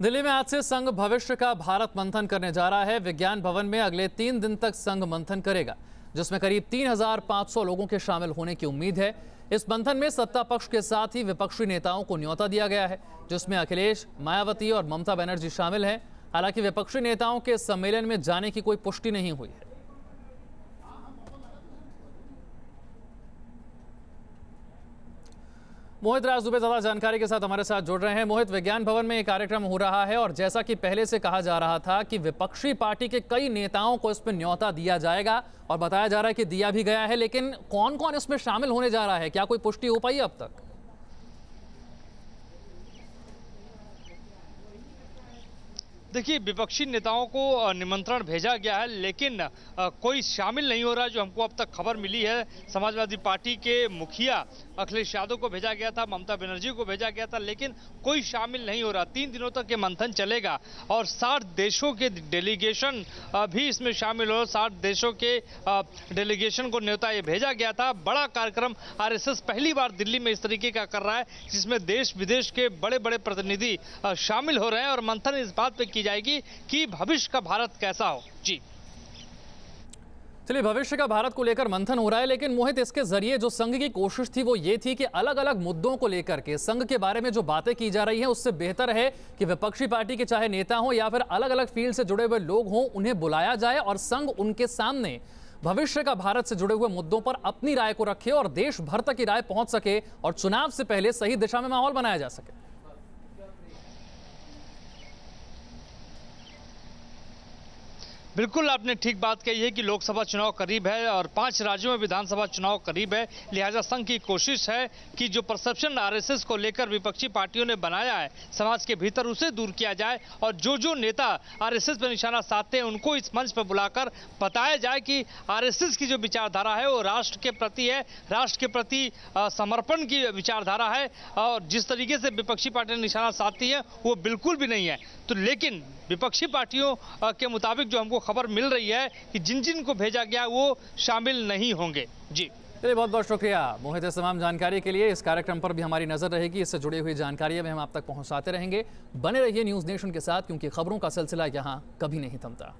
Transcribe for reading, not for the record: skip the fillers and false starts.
दिल्ली में आज से संघ भविष्य का भारत मंथन करने जा रहा है। विज्ञान भवन में अगले 3 दिन तक संघ मंथन करेगा, जिसमें करीब 3,500 लोगों के शामिल होने की उम्मीद है। इस मंथन में सत्ता पक्ष के साथ ही विपक्षी नेताओं को न्योता दिया गया है, जिसमें अखिलेश, मायावती और ममता बनर्जी शामिल हैं। हालांकि विपक्षी नेताओं के सम्मेलन में जाने की कोई पुष्टि नहीं हुई है। मोहित राज दुबे ज्यादा जानकारी के साथ हमारे साथ जुड़ रहे हैं। मोहित, विज्ञान भवन में एक कार्यक्रम हो रहा है और जैसा कि पहले से कहा जा रहा था कि विपक्षी पार्टी के कई नेताओं को इसमें न्योता दिया जाएगा और बताया जा रहा है कि दिया भी गया है, लेकिन कौन कौन इसमें शामिल होने जा रहा है, क्या कोई पुष्टि हो पाई अब तक? देखिए, विपक्षी नेताओं को निमंत्रण भेजा गया है, लेकिन कोई शामिल नहीं हो रहा। जो हमको अब तक खबर मिली है, समाजवादी पार्टी के मुखिया अखिलेश यादव को भेजा गया था, ममता बनर्जी को भेजा गया था, लेकिन कोई शामिल नहीं हो रहा। 3 दिनों तक ये मंथन चलेगा और 60 देशों के डेलीगेशन भी इसमें शामिल हो। 60 देशों के डेलीगेशन को न्योता ये भेजा गया था। बड़ा कार्यक्रम आरएसएस पहली बार दिल्ली में इस तरीके का कर रहा है, जिसमें देश विदेश के बड़े बड़े प्रतिनिधि शामिल हो रहे हैं और मंथन इस बात पे जाएगी कि भविष्य का भारत कैसा हो। जी चलिए, भविष्य का भारत को लेकर मंथन हो रहा है, लेकिन मोहित, इसके जरिए जो संघ की कोशिश थी वो ये थी कि अलग अलग मुद्दों को लेकर के संघ के बारे में जो बातें की जा रही हैं, उससे बेहतर है कि विपक्षी पार्टी के चाहे नेता हो या फिर अलग अलग फील्ड से जुड़े हुए लोग हों, उन्हें बुलाया जाए और संघ उनके सामने भविष्य का भारत से जुड़े हुए मुद्दों पर अपनी राय को रखे और देश भर तक की राय पहुंच सके और चुनाव से पहले सही दिशा में माहौल बनाया जा सके। बिल्कुल, आपने ठीक बात कही है कि लोकसभा चुनाव करीब है और 5 राज्यों में विधानसभा चुनाव करीब है। लिहाजा संघ की कोशिश है कि जो परसेप्शन आरएसएस को लेकर विपक्षी पार्टियों ने बनाया है समाज के भीतर, उसे दूर किया जाए और जो नेता आरएसएस पर निशाना साधते हैं उनको इस मंच पर बुलाकर बताया जाए कि आरएसएस की जो विचारधारा है वो राष्ट्र के प्रति है, राष्ट्र के प्रति समर्पण की विचारधारा है और जिस तरीके से विपक्षी पार्टियां निशाना साधती है वो बिल्कुल भी नहीं है। तो लेकिन विपक्षी पार्टियों के मुताबिक जो हमको खबर मिल रही है कि जिन जिन को भेजा गया वो शामिल नहीं होंगे। जी चलिए, बहुत बहुत शुक्रिया मोहित इस तमाम जानकारी के लिए। इस कार्यक्रम पर भी हमारी नजर रहेगी, इससे जुड़ी हुई जानकारियां भी हम आप तक पहुंचाते रहेंगे। बने रहिए न्यूज़ नेशन के साथ, क्योंकि खबरों का सिलसिला यहां कभी नहीं थमता।